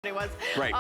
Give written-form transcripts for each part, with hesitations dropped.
It was right.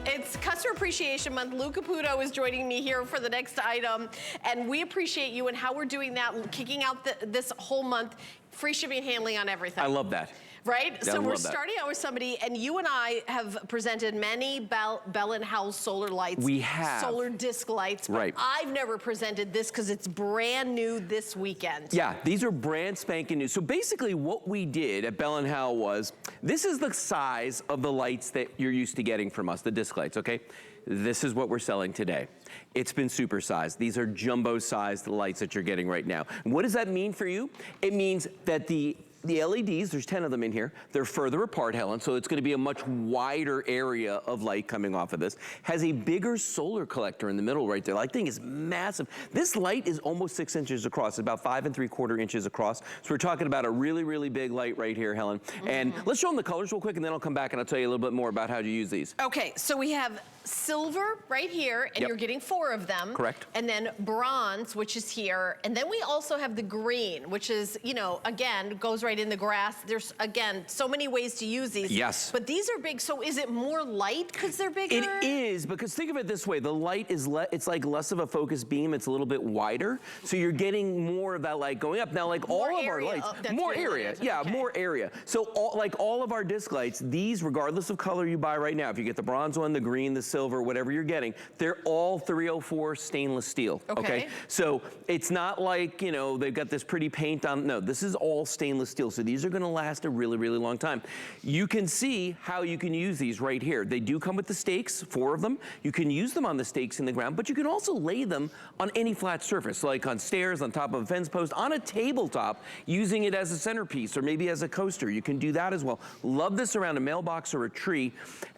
It's Customer Appreciation Month. Lou Caputo is joining me here for the next item, and we appreciate you and how we're doing that, kicking out this whole month, free shipping and handling on everything. I love that. Right? Yeah, so we're starting out with somebody, and you and I have presented many Bell and Howell solar lights. We have. Solar disc lights. But right. I've never presented this because it's brand new this weekend. Yeah, these are brand spanking new. So basically what we did at Bell and Howell was, this is the size of the lights that you're used to getting from us, the disc lights, okay? This is what we're selling today. It's been supersized. These are jumbo-sized lights that you're getting right now. And what does that mean for you? It means that the LEDs, there's 10 of them in here, they're further apart, Helen, so it's gonna be a much wider area of light coming off of this. Has a bigger solar collector in the middle right there. That thing is massive. This light is almost 6 inches across, about 5 3/4 inches across. So we're talking about a really, really big light right here, Helen. And let's show them the colors real quick, and then I'll come back and I'll tell you a little bit more about how to use these. Okay, so we have silver right here, and you're getting 4 of them. Correct. And then bronze, which is here. And then we also have the green, which is, you know, again, goes right in the grass. There's, again, so many ways to use these. Yes. But these are big, so is it more light because they're bigger? It is, because think of it this way. The light is, it's like less of a focus beam. It's a little bit wider. So you're getting more of that light going up. Now, like all of our lights, more area. Yeah, more area. So like all of our disc lights, these, regardless of color you buy right now, if you get the bronze one, the green, the silver, whatever you're getting, they're all 304 stainless steel. Okay. So it's not like, you know, they've got this pretty paint on. No, this is all stainless steel. So these are gonna last a really, really long time. You can see how you can use these right here. They do come with the stakes, 4 of them. You can use them on the stakes in the ground, but you can also lay them on any flat surface, like on stairs, on top of a fence post, on a tabletop, using it as a centerpiece or maybe as a coaster. You can do that as well. Love this around a mailbox or a tree.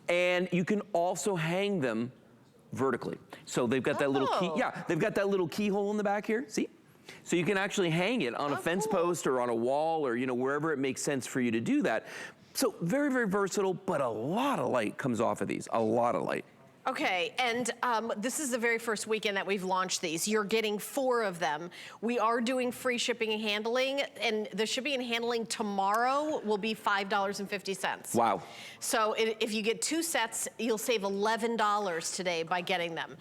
And you can also hang them vertically. So they've got that little key, they've got that little keyhole in the back here, see? So you can actually hang it on a fence post or on a wall or, you know, wherever it makes sense for you to do that. So very, very versatile, but a lot of light comes off of these, a lot of light. Okay, and this is the very first weekend that we've launched these. You're getting 4 of them. We are doing free shipping and handling, and the shipping and handling tomorrow will be $5.50. Wow. So if you get 2 sets, you'll save $11 today by getting them.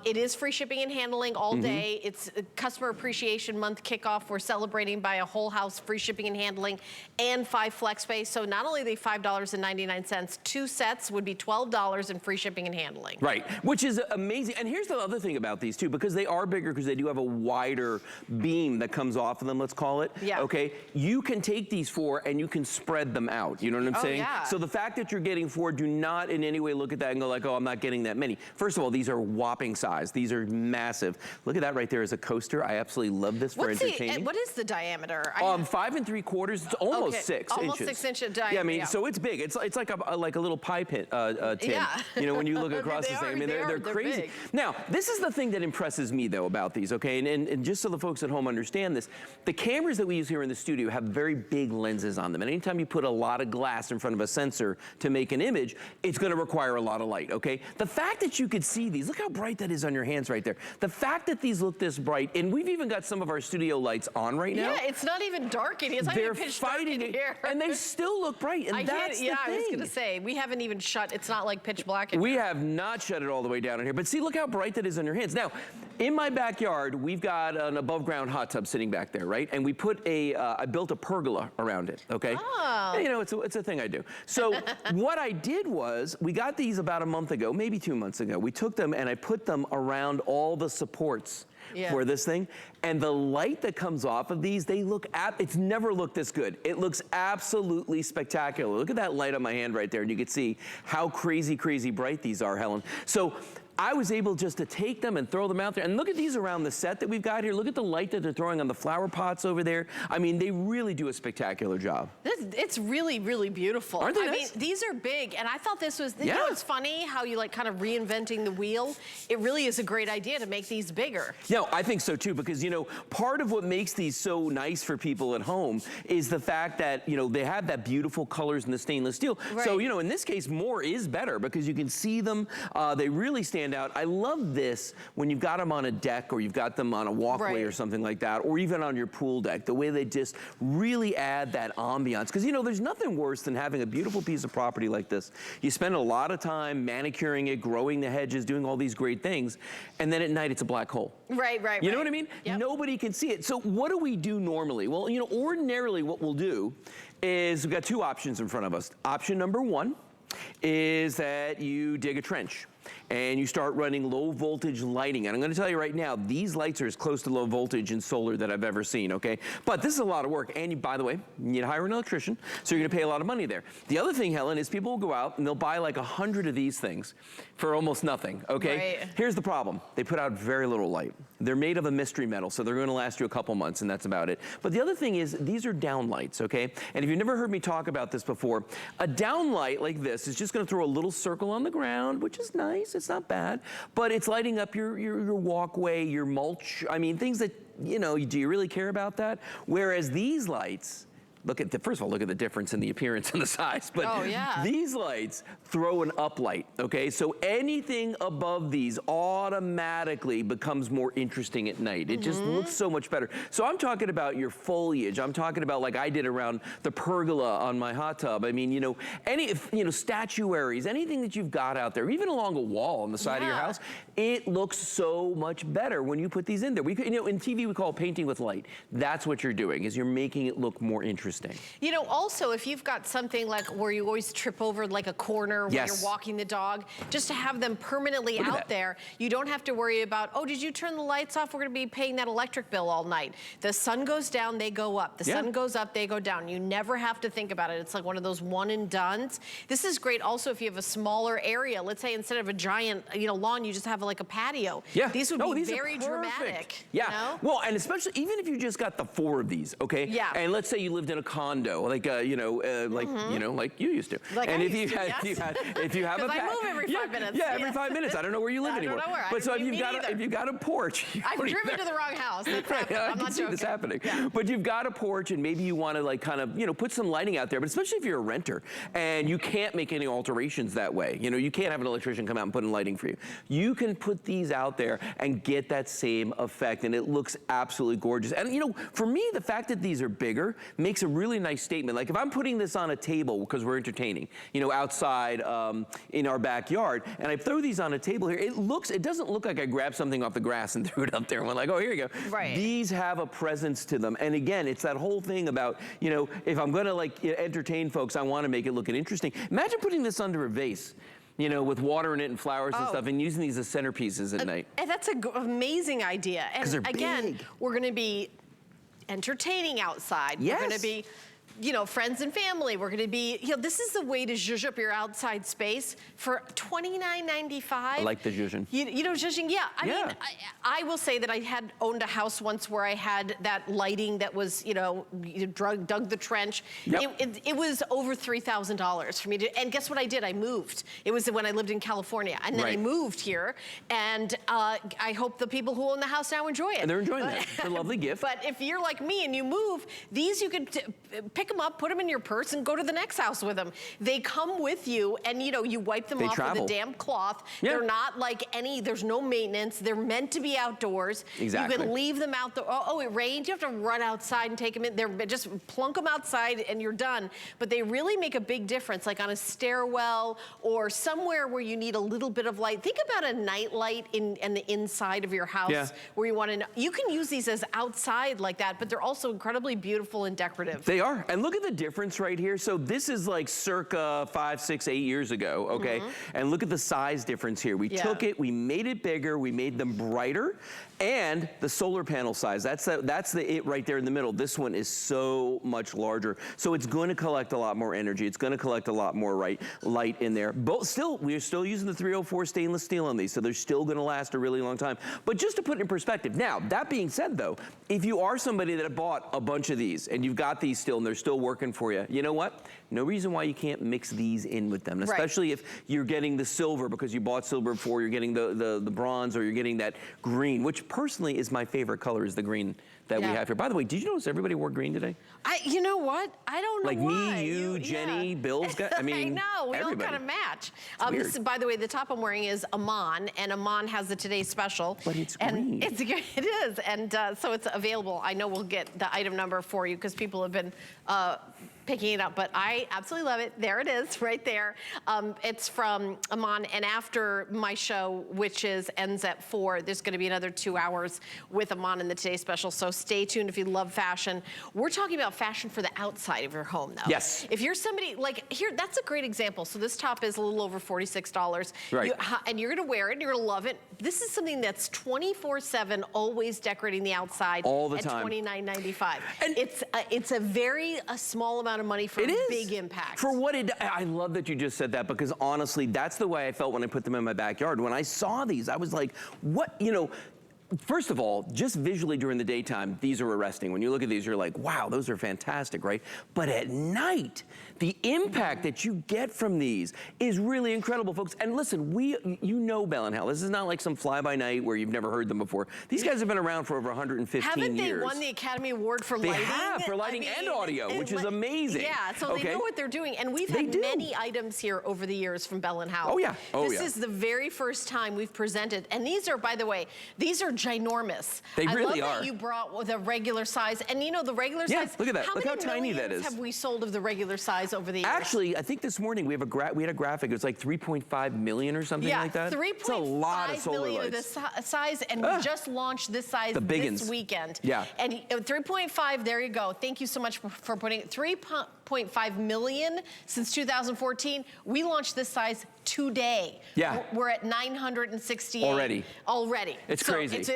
It is free shipping and handling all day. It's Customer Appreciation Month kickoff. We're celebrating by a whole house free shipping and handling and 5 flex pay. So not only are they $5.99, 2 sets would be $12 in free shipping and handling. Right, which is amazing. And here's the other thing about these too, because they are bigger, because they do have a wider beam that comes off of them, let's call it. Yeah. Okay, you can take these 4 and you can spread them out. You know what I'm saying? Yeah. So the fact that you're getting 4, do not in any way look at that and go like, oh, I'm not getting that many. First of all, these are whopping size. These are massive. Look at that right there as a coaster. I absolutely love this for entertaining. What is the diameter? 5 3/4. It's almost 6 inches. Almost 6 inches diameter. Yeah, I mean, so it's big. It's like a little pie tin. Yeah. You know, when you look across this thing, I mean, they're crazy. Big. Now, this is the thing that impresses me though about these, okay? And just so the folks at home understand this, the cameras that we use here in the studio have very big lenses on them. And anytime you put a lot of glass in front of a sensor to make an image, it's gonna require a lot of light, okay? The fact that you could see these, look how bright that is on your hands right there. The fact that these look this bright, and we've even got some of our studio lights on right now. Yeah, it's not even dark in here. It's not even pitch dark in here. And they still look bright, and that's the thing. I was gonna say, we haven't even shut, it's not like pitch black in here. We have not shut it all the way down in here, but see, look how bright that is on your hands. Now, in my backyard, we've got an above ground hot tub sitting back there, right? And we put I built a pergola around it, okay? Oh. And, you know, it's a thing I do. So what I did was, we got these about a month ago, maybe 2 months ago. We took them and I put them around all the supports for this thing. And the light that comes off of these, they look, it's never looked this good. It looks absolutely spectacular. Look at that light on my hand right there, and you can see how crazy, crazy bright these are, Helen. So I was able just to take them and throw them out there. And look at these around the set that we've got here. Look at the light that they're throwing on the flower pots over there. I mean, they really do a spectacular job. It's really, really beautiful. Aren't they I nice? mean, these are big, and I thought this was, you know, it's funny how you like kind of reinventing the wheel. It really is a great idea to make these bigger. No, I think so too, because, you know, part of what makes these so nice for people at home is the fact that, you know, they have that beautiful colors in the stainless steel. Right. So, you know, in this case, more is better because you can see them. They really stand stand out. I love this when you've got them on a deck or you've got them on a walkway or something like that, or even on your pool deck, the way they just really add that ambiance. Because, you know, there's nothing worse than having a beautiful piece of property like this. You spend a lot of time manicuring it, growing the hedges, doing all these great things, and then at night it's a black hole. Right. You know what I mean? Yep. Nobody can see it. So what do we do normally? Well, you know, ordinarily what we'll do is we've got two options in front of us. Option number one is that you dig a trench and you start running low voltage lighting. And I'm gonna tell you right now, these lights are as close to low voltage in solar that I've ever seen, okay? But this is a lot of work. And you, by the way, you need to hire an electrician, so you're gonna pay a lot of money there. The other thing, Helen, is people will go out and they'll buy like 100 of these things for almost nothing, okay? Right. Here's the problem. They put out very little light. They're made of a mystery metal, so they're gonna last you a couple months, and that's about it. But the other thing is, these are down lights, okay? And if you've never heard me talk about this before, a down light like this is just gonna throw a little circle on the ground, which is nice, it's not bad, but it's lighting up your walkway, your mulch, I mean, things that, you know, do you really care about that? Whereas these lights, look at the, first of all, look at the difference in the appearance and the size, but these lights throw an uplight, okay? So anything above these automatically becomes more interesting at night. It just looks so much better. So I'm talking about your foliage. I'm talking about like I did around the pergola on my hot tub. I mean, you know, any, you know, statuaries, anything that you've got out there, even along a wall on the side of your house, it looks so much better when you put these in there. We could, you know, in TV we call it painting with light. That's what you're doing, is you're making it look more interesting. You know, also, if you've got something like where you always trip over like a corner when you're walking the dog, just to have them permanently out there, you don't have to worry about, oh, did you turn the lights off? We're gonna be paying that electric bill all night. The sun goes down, they go up. The sun goes up, they go down. You never have to think about it. It's like one of those one and dones. This is great also if you have a smaller area. Let's say instead of a giant, you know, lawn, you just have like a patio. These would be very dramatic. You know? Well, and especially even if you just got the 4 of these, okay? And let's say you lived in a condo, like you know, you know, like you used to. Like and I if you used to, had, if you have a I move every 5 minutes. every 5 minutes. I don't know where you live anymore. I don't know where. But so if you've got a porch, I've driven to the wrong house. That's happened. I I'm can not see joking. this happening. But you've got a porch, and maybe you want to like kind of, you know, put some lighting out there. But especially if you're a renter and you can't make any alterations that way, you know, you can't have an electrician come out and put in lighting for you. You can put these out there and get that same effect, and it looks absolutely gorgeous. And you know, for me, the fact that these are bigger makes a really nice statement. Like if I'm putting this on a table because we're entertaining, you know, outside in our backyard, and I throw these on a table here, it doesn't look like I grabbed something off the grass and threw it up there and went like, oh, here you go. These have a presence to them. And again, it's that whole thing about, you know, if I'm gonna like entertain folks, I wanna make it look interesting. Imagine putting this under a vase, you know, with water in it and flowers and stuff, and using these as centerpieces at night. And that's an amazing idea. And again, we're gonna be entertaining outside. We're gonna be, you know, friends and family. We're gonna be, you know, this is the way to zhuzh up your outside space for $29.95. I like the zhuzhing. You know, zhuzhing, I mean, I will say that I had owned a house once where I had that lighting that was, you know, you dug the trench. It was over $3,000 for me to, and guess what I did? I moved. It was when I lived in California, and then I moved here, and I hope the people who own the house now enjoy it. And they're enjoying that. It's a lovely gift. But if you're like me and you move, these you could pick them up, put them in your purse, and go to the next house with them. They come with you, and you know, you wipe them off with a damp cloth. They're not like there's no maintenance. They're meant to be outdoors. You can leave them out there. Oh, it rained. You have to run outside and take them in. They're just plunk them outside and you're done. But they really make a big difference, like on a stairwell or somewhere where you need a little bit of light. Think about a night light in the inside of your house where you want to know. You can use these as outside like that, but they're also incredibly beautiful and decorative. They are. And look at the difference right here. So this is like circa 5, 6, 8 years ago, okay? And look at the size difference here. We took it, we made it bigger, we made them brighter, and the solar panel size, that's the it right there in the middle. This one is so much larger. So it's going to collect a lot more energy. It's going to collect a lot more light in there. We're still using the 304 stainless steel on these, so they're still going to last a really long time. But just to put it in perspective, now, that being said though, if you are somebody that bought a bunch of these and you've got these still and they're still working for you, you know what? No reason why you can't mix these in with them, especially if you're getting the silver because you bought silver before, you're getting the bronze, or you're getting that green, which personally is my favorite color, is the green that we have here. By the way, did you notice everybody wore green today? You know what? I don't know like why. me, you, Jenny, Bill's got, I mean, I know, we everybody. all kind of match. This is, by the way, the top I'm wearing is Amon, and Amon has the Today Special. But it's and green. It is, and so it's available. I know we'll get the item number for you because people have been picking it up, but I absolutely love it. There it is, right there. It's from Amon, and after my show, which ends at 4, there's gonna be another 2 hours with Amon in the Today Special, so stay tuned if you love fashion. We're talking about fashion for the outside of your home, though. Yes. If you're somebody, like, here, that's a great example. So this top is a little over $46. Right. And you're gonna wear it, and you're gonna love it. This is something that's 24/7, always decorating the outside. All the time. At $29.95. And it's a very small amount of money for a big impact. For what I love that you just said that, because honestly, that's the way I felt when I put them in my backyard. When I saw these, I was like, what, you know, first of all, just visually during the daytime, these are arresting. When you look at these, you're like, wow, those are fantastic, right? But at night, the impact that you get from these is really incredible, folks. And listen, you know Bell and Howell. This is not like some fly-by-night where you've never heard them before. These guys have been around for over 115 years. Haven't they won the Academy Award for lighting? They have, for lighting and audio, which is amazing. Yeah, so they know what they're doing. And we've had many items here over the years from Bell and Howell. Oh, yeah. This is the very first time we've presented. And these are, by the way, these are ginormous. They really are. I love are. that you brought the regular size. And you know, the regular size. Look at that. Look how tiny that How many is. millions have we sold of the regular size over the years? Actually, I think this morning we had a graphic. It was like 3.5 million or something like that. 3.5 million of this size, and we just launched this size this weekend. Yeah. And 3.5, there you go. Thank you so much for putting it. 3.5 million since 2014. We launched this size today. Yeah. We're at 968. Already. It's crazy.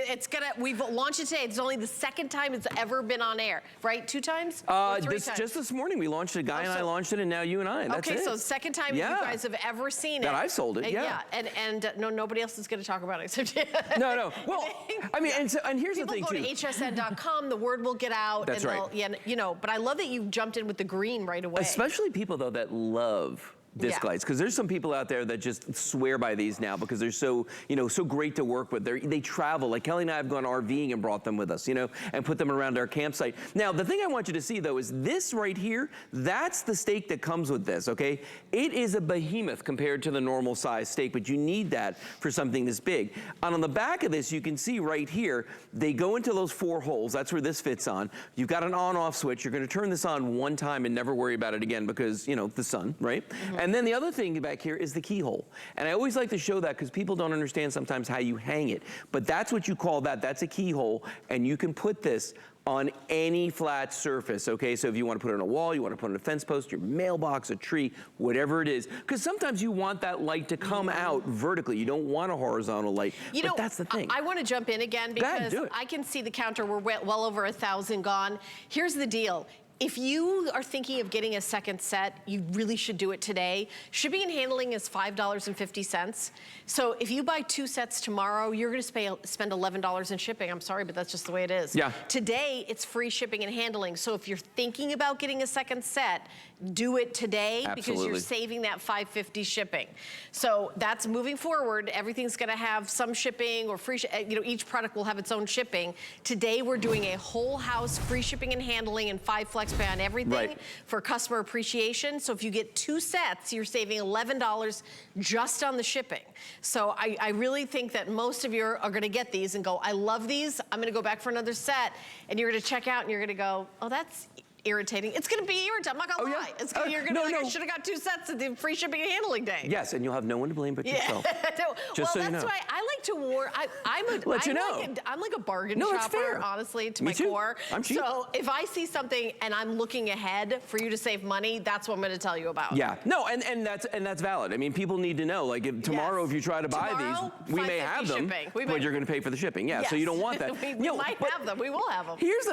We've launched it today. It's only the second time it's ever been on air, right? 2 times? Or 3 times? Just this morning we launched it. A guy and I launched it, and now you and I. That's it. So second time you guys have ever seen it. That I've sold it, and no, nobody else is going to talk about it except you. No. Well, I mean, and here's the thing, too. People go to hsn.com, the word will get out. That's right. You know, but I love that you jumped in with the green right away. Especially people, though, that love disc lights, because there's some people out there that just swear by these now because they're so, you know, so great to work with. They travel. Like Kelly and I have gone RVing and brought them with us, you know, and put them around our campsite. Now, the thing I want you to see, though, is this right here. That's the stake that comes with this, okay? It is a behemoth compared to the normal size stake, but you need that for something this big. And on the back of this, you can see right here, they go into those 4 holes. That's where this fits on. You've got an on-off switch. You're going to turn this on one time and never worry about it again because, you know, the sun, right? And then the other thing back here is the keyhole. And I always like to show that because people don't understand sometimes how you hang it. But that's what you call that. That's a keyhole. And you can put this on any flat surface, okay? So if you want to put it on a wall, you want to put it on a fence post, your mailbox, a tree, whatever it is. Because sometimes you want that light to come out vertically. You don't want a horizontal light. You know, that's the thing. I want to jump in again because I can see the counter. We're well over 1,000 gone. Here's the deal. If you are thinking of getting a second set, you really should do it today. Shipping and handling is $5.50. So if you buy 2 sets tomorrow, you're gonna spend $11 in shipping. I'm sorry, but that's just the way it is. Yeah. Today, it's free shipping and handling. So if you're thinking about getting a second set, do it today because you're saving that $5.50 shipping. So that's moving forward. Everything's gonna have some shipping or free, you know, each product will have its own shipping. Today, we're doing a whole house free shipping and handling and 5 flex pay on everything for customer appreciation. So if you get 2 sets, you're saving $11 just on the shipping. So I really think that most of you are gonna get these and go, I love these, I'm gonna go back for another set. And you're gonna check out and you're gonna go, oh, that's irritating. It's gonna be irritating, I'm not gonna lie. It's gonna, you're gonna be like, I should've got 2 sets at the free shipping and handling day. Yes, and you'll have no one to blame but yourself. Just so you know. That's why I like to warn, I'm like a bargain shopper, honestly, to my core. I'm cheap. So if I see something and I'm looking ahead for you to save money, that's what I'm gonna tell you about. Yeah, no, and that's valid. I mean, people need to know, like if tomorrow, if you try to buy these, we may have them, but you're gonna pay for the shipping. Yeah, so you don't want that. we might have them, we will have them. Here's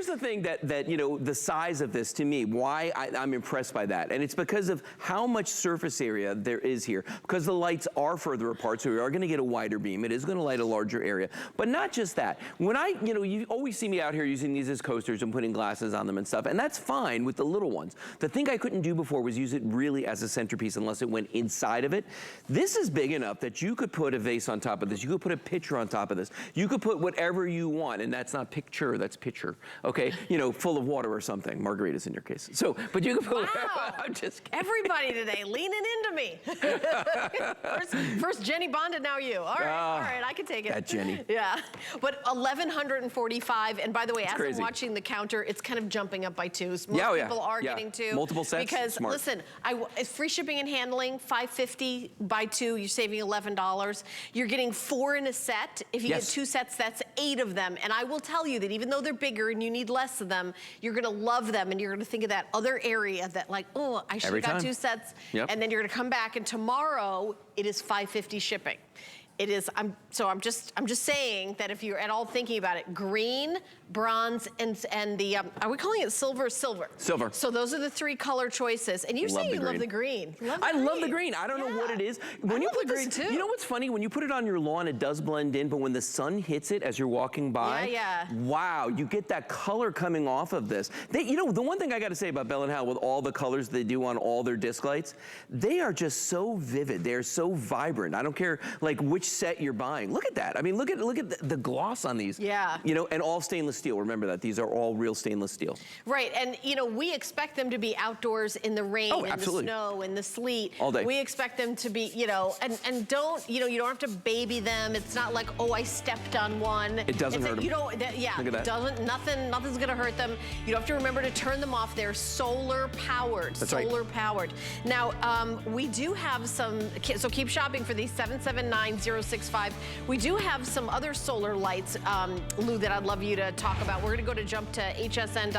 the thing that you know, the size of this, to me, why I'm impressed by that. And it's because of how much surface area there is here. Because the lights are further apart, so we are going to get a wider beam. beam. It is gonna light a larger area. But not just that. When you always see me out here using these as coasters and putting glasses on them and stuff, and that's fine with the little ones. The thing I couldn't do before was use it really as a centerpiece unless it went inside of it. This is big enough that you could put a vase on top of this. You could put a pitcher on top of this. You could put whatever you want, and that's not picture, that's pitcher, okay? Full of water or something. Margaritas in your case. So, but you could put, wow. I'm just kidding. Everybody today leaning into me. first Jenny bonded, now you. All right, I can take it. That Jenny. Yeah, but 1,145, and by the way, it's as crazy. I'm watching the counter, it's kind of jumping up by 2. Most people are getting 2. Multiple sets, because smart. listen, it's free shipping and handling, $5.50 buy 2, you're saving $11. You're getting 4 in a set. If you get 2 sets, that's 8 of them. And I will tell you that even though they're bigger and you need less of them, you're gonna love them, and you're gonna think of that other area that like, oh, I should have got 2 sets. Yep. And then you're gonna come back, and tomorrow it is $5.50 shipping. It is, I'm just saying that if you're at all thinking about it, green, bronze, and the, are we calling it silver? Silver. Silver. So those are the 3 color choices. And you say you love the green. I love the green. I don't know what it is. When you put the green too. You know what's funny? When you put it on your lawn, it does blend in, but when the sun hits it as you're walking by, wow, you get that color coming off of this. The one thing I got to say about Bell & Howell with all the colors they do on all their disc lights, they are just so vivid. They're so vibrant. I don't care like which set you're buying. Look at that. I mean, look at the gloss on these. Yeah. And all stainless steel. Remember that. These are all real stainless steel. Right. And, we expect them to be outdoors in the rain, in the snow, in the sleet. All day. We expect them to be, and don't, you don't have to baby them. It's not like, oh, I stepped on one. It doesn't hurt them. Look at that. It doesn't, nothing's going to hurt them. You have to remember to turn them off. They're solar powered. That's right. Solar powered. Now, we do have some, so keep shopping for these 779-065. We do have some other solar lights, Lou, that I'd love you to talk about. We're going to jump to hsn.com.